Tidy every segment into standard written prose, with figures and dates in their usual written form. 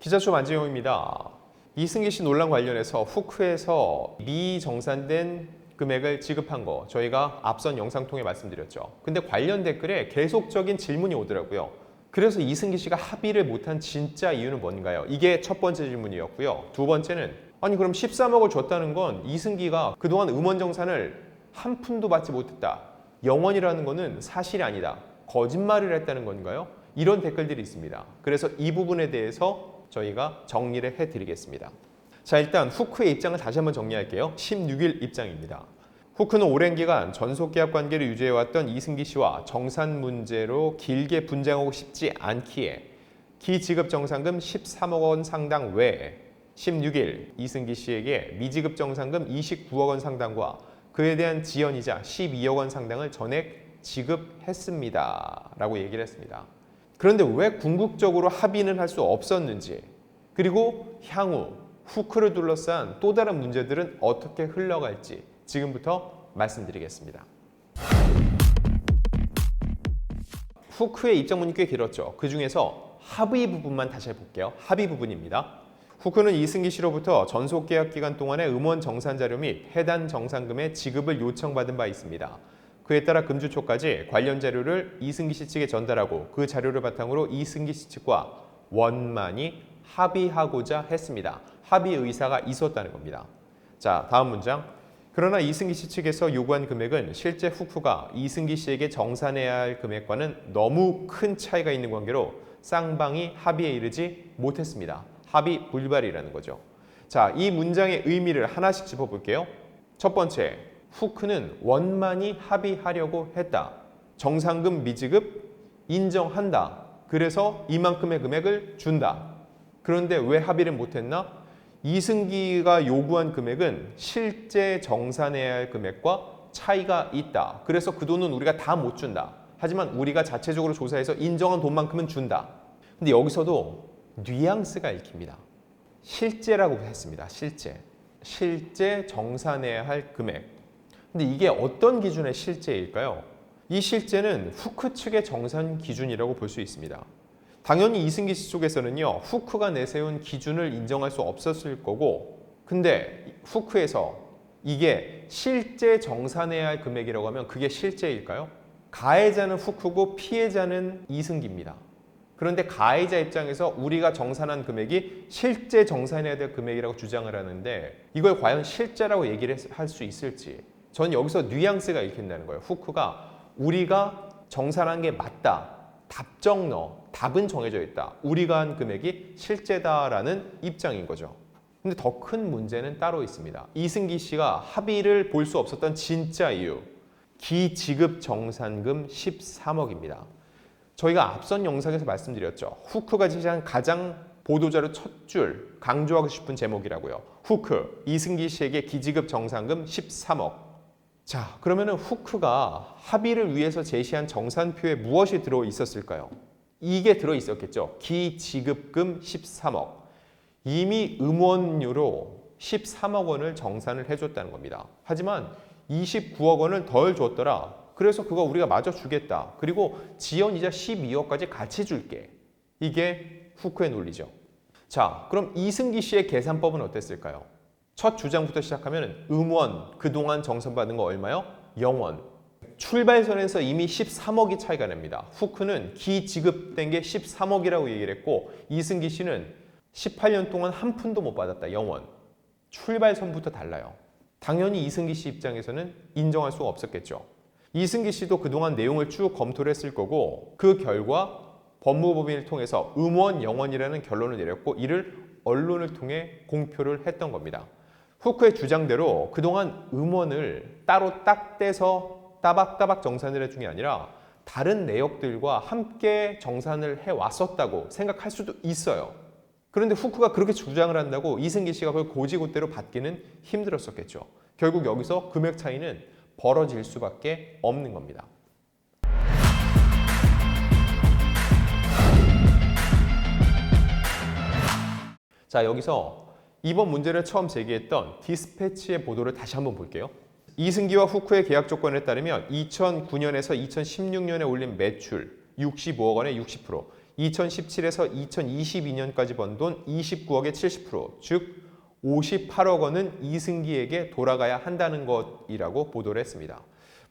기자쇼 안재용입니다. 이승기 씨 논란 관련해서 후크에서 미정산된 금액을 지급한 거 저희가 앞선 영상 통해 말씀드렸죠. 근데 관련 댓글에 계속적인 질문이 오더라고요. 그래서 이승기 씨가 합의를 못한 진짜 이유는 뭔가요? 이게 첫 번째 질문이었고요. 두 번째는 아니 그럼 13억을 줬다는 건 이승기가 그동안 음원 정산을 한 푼도 받지 못했다. 영원이라는 거는 사실이 아니다. 거짓말을 했다는 건가요? 이런 댓글들이 있습니다. 그래서 이 부분에 대해서 저희가 정리를 해드리겠습니다. 자, 일단 후크의 입장을 다시 한번 정리할게요. 16일 입장입니다. 후크는 오랜 기간 전속계약 관계를 유지해왔던 이승기 씨와 정산 문제로 길게 분쟁하고 싶지 않기에 기지급 정산금 13억 원 상당 외에 16일 이승기 씨에게 미지급 정산금 29억 원 상당과 그에 대한 지연이자 12억 원 상당을 전액 지급했습니다. 라고 얘기를 했습니다. 그런데 왜 궁극적으로 합의는 할 수 없었는지, 그리고 향후 후크를 둘러싼 또 다른 문제들은 어떻게 흘러갈지 지금부터 말씀드리겠습니다. 후크의 입장문이 꽤 길었죠. 그 중에서 합의 부분만 다시 해볼게요. 합의 부분입니다. 후크는 이승기 씨로부터 전속계약 기간 동안의 음원 정산 자료 및 해당 정산금의 지급을 요청받은 바 있습니다. 그에 따라 금주 초까지 관련 자료를 이승기 씨 측에 전달하고 그 자료를 바탕으로 이승기 씨 측과 원만히 합의하고자 했습니다. 합의 의사가 있었다는 겁니다. 자, 다음 문장. 그러나 이승기 씨 측에서 요구한 금액은 실제 후크가 이승기 씨에게 정산해야 할 금액과는 너무 큰 차이가 있는 관계로 쌍방이 합의에 이르지 못했습니다. 합의 불발이라는 거죠. 자, 이 문장의 의미를 하나씩 짚어볼게요. 첫 번째, 후크는 원만히 합의하려고 했다. 정산금 미지급 인정한다. 그래서 이만큼의 금액을 준다. 그런데 왜 합의를 못했나? 이승기가 요구한 금액은 실제 정산해야 할 금액과 차이가 있다. 그래서 그 돈은 우리가 다 못 준다. 하지만 우리가 자체적으로 조사해서 인정한 돈만큼은 준다. 근데 여기서도 뉘앙스가 읽힙니다. 실제라고 했습니다. 실제 정산해야 할 금액. 근데 이게 어떤 기준의 실제일까요? 이 실제는 후크 측의 정산 기준이라고 볼 수 있습니다. 당연히 이승기 씨 쪽에서는요, 후크가 내세운 기준을 인정할 수 없었을 거고, 근데 후크에서 이게 실제 정산해야 할 금액이라고 하면 그게 실제일까요? 가해자는 후크고 피해자는 이승기입니다. 그런데 가해자 입장에서 우리가 정산한 금액이 실제 정산해야 될 금액이라고 주장을 하는데 이걸 과연 실제라고 얘기를 할 수 있을지, 전 여기서 뉘앙스가 읽힌다는 거예요. 후크가 우리가 정산한 게 맞다. 답정 넣어. 답은 정해져 있다. 우리가 한 금액이 실제다라는 입장인 거죠. 근데 더 큰 문제는 따로 있습니다. 이승기 씨가 합의를 볼 수 없었던 진짜 이유. 기지급 정산금 13억입니다. 저희가 앞선 영상에서 말씀드렸죠. 후크가 제시한 가장 보도자료 첫 줄 강조하고 싶은 제목이라고요. 후크, 이승기 씨에게 기지급 정산금 13억. 자, 그러면은 후크가 합의를 위해서 제시한 정산표에 무엇이 들어 있었을까요? 이게 들어 있었겠죠. 기지급금 13억. 이미 음원료로 13억 원을 정산을 해줬다는 겁니다. 하지만 29억 원을 덜 줬더라. 그래서 그거 우리가 마저 주겠다. 그리고 지연이자 12억까지 같이 줄게. 이게 후크의 논리죠. 자, 그럼 이승기 씨의 계산법은 어땠을까요? 첫 주장부터 시작하면 음원 그동안 정산받은 거 얼마요? 0원. 출발선에서 이미 13억이 차이가 납니다. 후크는 기지급된 게 13억이라고 얘기를 했고 이승기 씨는 18년 동안 한 푼도 못 받았다. 0원. 출발선부터 달라요. 당연히 이승기 씨 입장에서는 인정할 수가 없었겠죠. 이승기 씨도 그동안 내용을 쭉 검토를 했을 거고 그 결과 법무법인을 통해서 음원 0원이라는 결론을 내렸고 이를 언론을 통해 공표를 했던 겁니다. 후크의 주장대로 그동안 음원을 따로 딱 떼서 따박따박 정산을 해준 게 아니라 다른 내역들과 함께 정산을 해왔었다고 생각할 수도 있어요. 그런데 후크가 그렇게 주장을 한다고 이승기 씨가 그걸 고지고대로 받기는 힘들었었겠죠. 결국 여기서 금액 차이는 벌어질 수밖에 없는 겁니다. 자, 여기서 이번 문제를 처음 제기했던 디스패치의 보도를 다시 한번 볼게요. 이승기와 후크의 계약 조건에 따르면 2009년에서 2016년에 올린 매출 65억 원의 60%, 2017에서 2022년까지 번 돈 29억의 70%, 즉 58억 원은 이승기에게 돌아가야 한다는 것이라고 보도를 했습니다.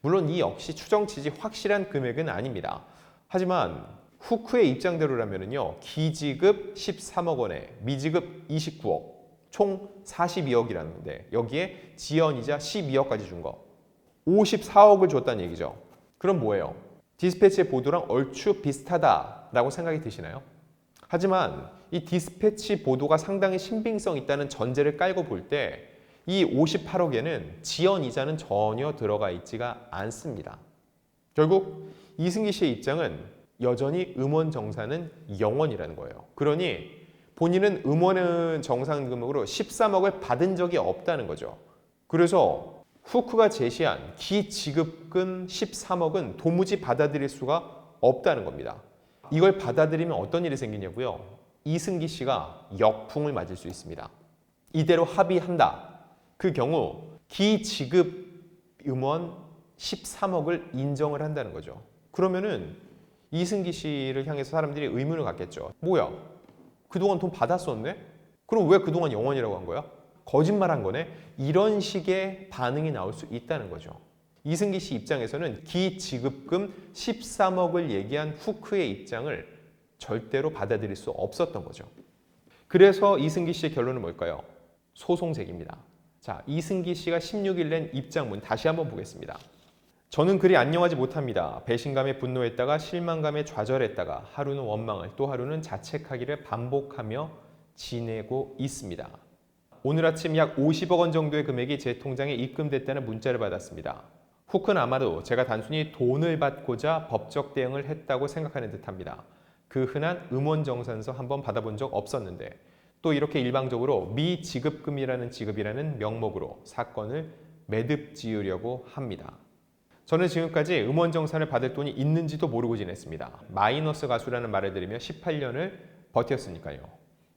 물론 이 역시 추정치지 확실한 금액은 아닙니다. 하지만 후크의 입장대로라면요, 기지급 13억 원에 미지급 29억, 총 42억이라는데 여기에 지연이자 12억까지 준 거, 54억을 줬다는 얘기죠. 그럼 뭐예요? 디스패치의 보도랑 얼추 비슷하다라고 생각이 드시나요? 하지만 이 디스패치 보도가 상당히 신빙성 있다는 전제를 깔고 볼 때 이 58억에는 지연 이자는 전혀 들어가 있지가 않습니다. 결국 이승기 씨의 입장은 여전히 음원 정산은 0원이라는 거예요. 그러니 본인은 음원 정산금으로 13억을 받은 적이 없다는 거죠. 그래서 후크가 제시한 기지급금 13억은 도무지 받아들일 수가 없다는 겁니다. 이걸 받아들이면 어떤 일이 생기냐고요? 이승기 씨가 역풍을 맞을 수 있습니다. 이대로 합의한다. 그 경우 기지급 음원 13억을 인정을 한다는 거죠. 그러면은 이승기 씨를 향해서 사람들이 의문을 갖겠죠. 뭐야? 그동안 돈 받았었네? 그럼 왜 그동안 0원이라고 한 거야? 거짓말한 거네? 이런 식의 반응이 나올 수 있다는 거죠. 이승기 씨 입장에서는 기지급금 13억을 얘기한 후크의 입장을 절대로 받아들일 수 없었던 거죠. 그래서 이승기 씨의 결론은 뭘까요? 소송 제기입니다. 자, 이승기 씨가 16일 낸 입장문 다시 한번 보겠습니다. 저는 그리 안녕하지 못합니다. 배신감에 분노했다가 실망감에 좌절했다가 하루는 원망을 또 하루는 자책하기를 반복하며 지내고 있습니다. 오늘 아침 약 50억 원 정도의 금액이 제 통장에 입금됐다는 문자를 받았습니다. 후크는 아마도 제가 단순히 돈을 받고자 법적 대응을 했다고 생각하는 듯합니다. 그 흔한 음원정산서 한번 받아본 적 없었는데 또 이렇게 일방적으로 미지급금이라는 지급이라는 명목으로 사건을 매듭 지으려고 합니다. 저는 지금까지 음원정산을 받을 돈이 있는지도 모르고 지냈습니다. 마이너스 가수라는 말을 들으며 18년을 버텼으니까요.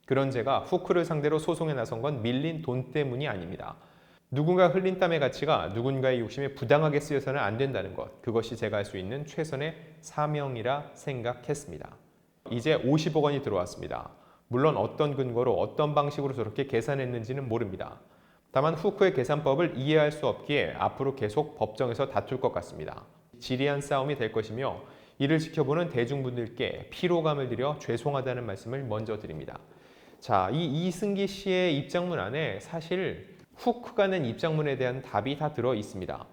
그런 제가 후크를 상대로 소송에 나선 건 밀린 돈 때문이 아닙니다. 누군가 흘린 땀의 가치가 누군가의 욕심에 부당하게 쓰여서는 안 된다는 것, 그것이 제가 할 수 있는 최선의 사명이라 생각했습니다. 이제 50억 원이 들어왔습니다. 물론 어떤 근거로 어떤 방식으로 저렇게 계산했는지는 모릅니다. 다만 후크의 계산법을 이해할 수 없기에 앞으로 계속 법정에서 다툴 것 같습니다. 지리한 싸움이 될 것이며 이를 지켜보는 대중분들께 피로감을 드려 죄송하다는 말씀을 먼저 드립니다. 자, 이 이승기 씨의 입장문 안에 사실 후크가 낸 입장문에 대한 답이 다 들어 있습니다.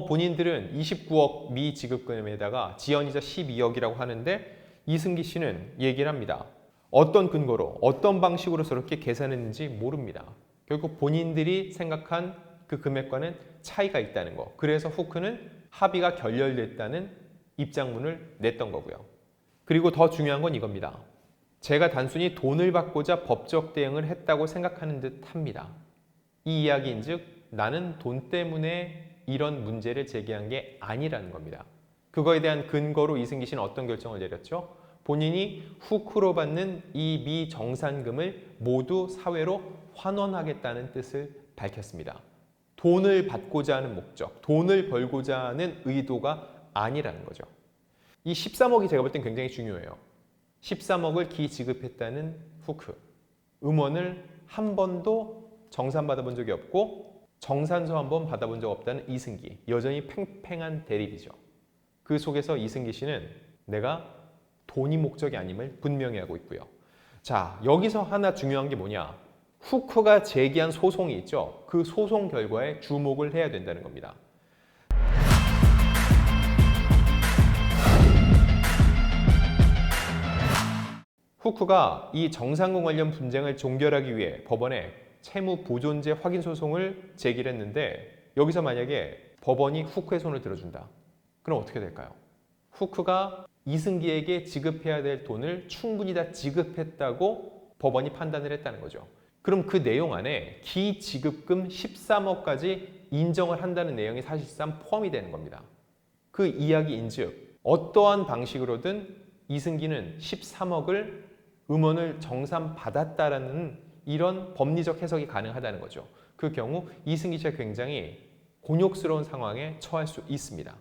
본인들은 29억 미지급금에다가 지연이자 12억이라고 하는데 이승기 씨는 얘기를 합니다. 어떤 근거로 어떤 방식으로 저렇게 계산했는지 모릅니다. 결국 본인들이 생각한 그 금액과는 차이가 있다는 거. 그래서 후크는 합의가 결렬됐다는 입장문을 냈던 거고요. 그리고 더 중요한 건 이겁니다. 제가 단순히 돈을 받고자 법적 대응을 했다고 생각하는 듯 합니다. 이 이야기인즉 나는 돈 때문에 이런 문제를 제기한 게 아니라는 겁니다. 그거에 대한 근거로 이승기 씨는 어떤 결정을 내렸죠? 본인이 후크로 받는 이 미정산금을 모두 사회로 환원하겠다는 뜻을 밝혔습니다. 돈을 받고자 하는 목적, 돈을 벌고자 하는 의도가 아니라는 거죠. 이 13억이 제가 볼 땐 굉장히 중요해요. 13억을 기지급했다는 후크. 음원을 한 번도 정산받아 본 적이 없고 정산서 한 번 받아본 적 없다는 이승기. 여전히 팽팽한 대립이죠. 그 속에서 이승기 씨는 내가 돈이 목적이 아님을 분명히 하고 있고요. 자, 여기서 하나 중요한 게 뭐냐? 후크가 제기한 소송이 있죠. 그 소송 결과에 주목을 해야 된다는 겁니다. 후크가 이 정상공 관련 분쟁을 종결하기 위해 법원에 채무 보존제 확인 소송을 제기를 했는데 여기서 만약에 법원이 후크의 손을 들어준다. 그럼 어떻게 될까요? 후크가 이승기에게 지급해야 될 돈을 충분히 다 지급했다고 법원이 판단을 했다는 거죠. 그럼 그 내용 안에 기지급금 13억까지 인정을 한다는 내용이 사실상 포함이 되는 겁니다. 그 이야기인즉 어떠한 방식으로든 이승기는 13억을 음원을 정산받았다라는 이런 법리적 해석이 가능하다는 거죠. 그 경우 이승기 씨가 굉장히 곤욕스러운 상황에 처할 수 있습니다.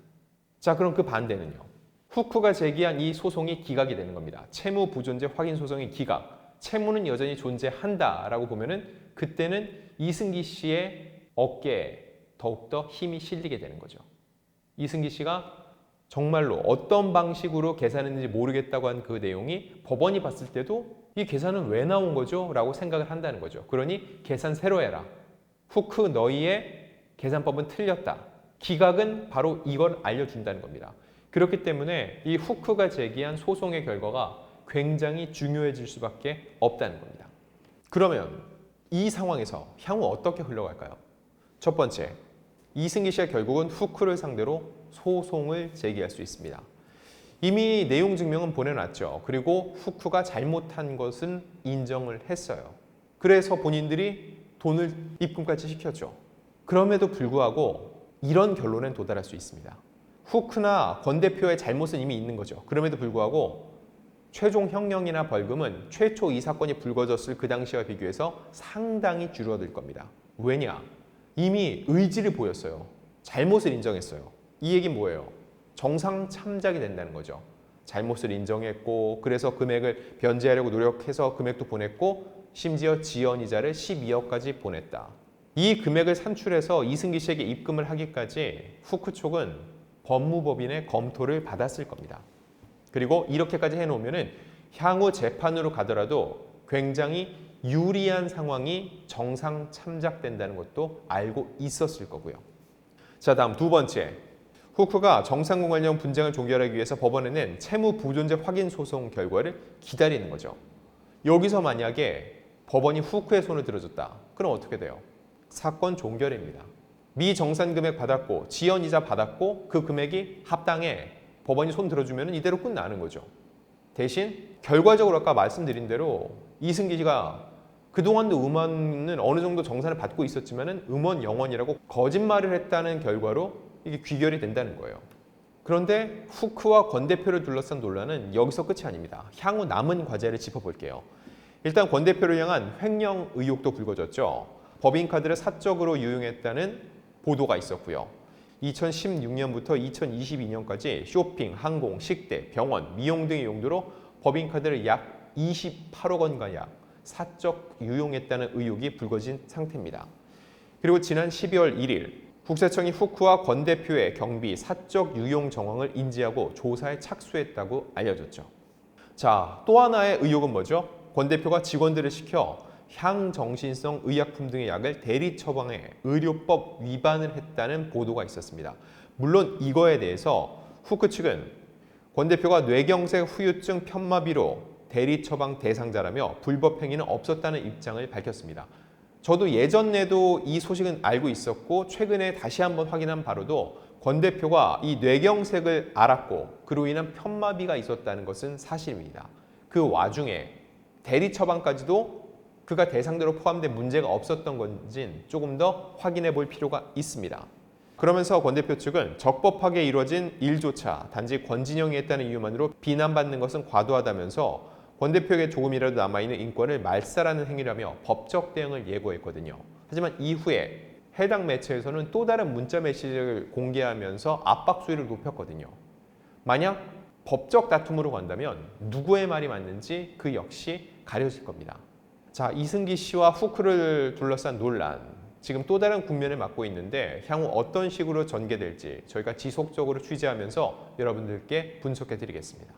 자, 그럼 그 반대는요? 후크가 제기한 이 소송이 기각이 되는 겁니다. 채무 부존재 확인 소송의 기각. 채무는 여전히 존재한다라고 보면은 그때는 이승기 씨의 어깨에 더욱더 힘이 실리게 되는 거죠. 이승기 씨가 정말로 어떤 방식으로 계산했는지 모르겠다고 한 그 내용이 법원이 봤을 때도 이 계산은 왜 나온 거죠? 라고 생각을 한다는 거죠. 그러니 계산 새로 해라. 후크 너희의 계산법은 틀렸다. 기각은 바로 이걸 알려준다는 겁니다. 그렇기 때문에 이 후크가 제기한 소송의 결과가 굉장히 중요해질 수밖에 없다는 겁니다. 그러면 이 상황에서 향후 어떻게 흘러갈까요? 첫 번째, 이승기 씨가 결국은 후크를 상대로 소송을 제기할 수 있습니다. 이미 내용 증명은 보내놨죠. 그리고 후크가 잘못한 것은 인정을 했어요. 그래서 본인들이 돈을 입금까지 시켰죠. 그럼에도 불구하고 이런 결론에 도달할 수 있습니다. 후크나 권 대표의 잘못은 이미 있는 거죠. 그럼에도 불구하고 최종 형량이나 벌금은 최초 이 사건이 불거졌을 그 당시와 비교해서 상당히 줄어들 겁니다. 왜냐? 이미 의지를 보였어요. 잘못을 인정했어요. 이 얘기는 뭐예요? 정상 참작이 된다는 거죠. 잘못을 인정했고 그래서 금액을 변제하려고 노력해서 금액도 보냈고 심지어 지연이자를 12억까지 보냈다. 이 금액을 산출해서 이승기 씨에게 입금을 하기까지 후크 쪽은 법무법인의 검토를 받았을 겁니다. 그리고 이렇게까지 해놓으면 향후 재판으로 가더라도 굉장히 유리한 상황이 정상 참작된다는 것도 알고 있었을 거고요. 자, 다음 두 번째. 후크가 정상공 관련 분쟁을 종결하기 위해서 법원에는 채무 부존재 확인 소송 결과를 기다리는 거죠. 여기서 만약에 법원이 후크의 손을 들어줬다. 그럼 어떻게 돼요? 사건 종결입니다. 미정산 금액 받았고 지연이자 받았고 그 금액이 합당해 법원이 손 들어주면 이대로 끝나는 거죠. 대신 결과적으로 아까 말씀드린 대로 이승기 씨가 그동안도 음원은 어느 정도 정산을 받고 있었지만 음원 영원이라고 거짓말을 했다는 결과로 이게 귀결이 된다는 거예요. 그런데 후크와 권 대표를 둘러싼 논란은 여기서 끝이 아닙니다. 향후 남은 과제를 짚어볼게요. 일단 권 대표를 향한 횡령 의혹도 불거졌죠. 법인카드를 사적으로 유용했다는 보도가 있었고요. 2016년부터 2022년까지 쇼핑, 항공, 식대, 병원, 미용 등의 용도로 법인카드를 약 28억 원가량 사적 유용했다는 의혹이 불거진 상태입니다. 그리고 지난 12월 1일 국세청이 후크와 권 대표의 경비 사적 유용 정황을 인지하고 조사에 착수했다고 알려졌죠. 자, 또 하나의 의혹은 뭐죠? 권 대표가 직원들을 시켜 향정신성 의약품 등의 약을 대리 처방해 의료법 위반을 했다는 보도가 있었습니다. 물론 이거에 대해서 후크 측은 권 대표가 뇌경색 후유증 편마비로 대리 처방 대상자라며 불법 행위는 없었다는 입장을 밝혔습니다. 저도 예전에도 이 소식은 알고 있었고 최근에 다시 한번 확인한 바로도 권 대표가 이 뇌경색을 앓았고 그로 인한 편마비가 있었다는 것은 사실입니다. 그 와중에 대리 처방까지도 그가 대상자로 포함된 문제가 없었던 건지는 조금 더 확인해 볼 필요가 있습니다. 그러면서 권 대표 측은 적법하게 이루어진 일조차 단지 권진영이 했다는 이유만으로 비난받는 것은 과도하다면서 권 대표에게 조금이라도 남아있는 인권을 말살하는 행위라며 법적 대응을 예고했거든요. 하지만 이후에 해당 매체에서는 또 다른 문자 메시지를 공개하면서 압박 수위를 높였거든요. 만약 법적 다툼으로 간다면 누구의 말이 맞는지 그 역시 가려질 겁니다. 자, 이승기 씨와 후크를 둘러싼 논란, 지금 또 다른 국면을 맞고 있는데 향후 어떤 식으로 전개될지 저희가 지속적으로 취재하면서 여러분들께 분석해 드리겠습니다.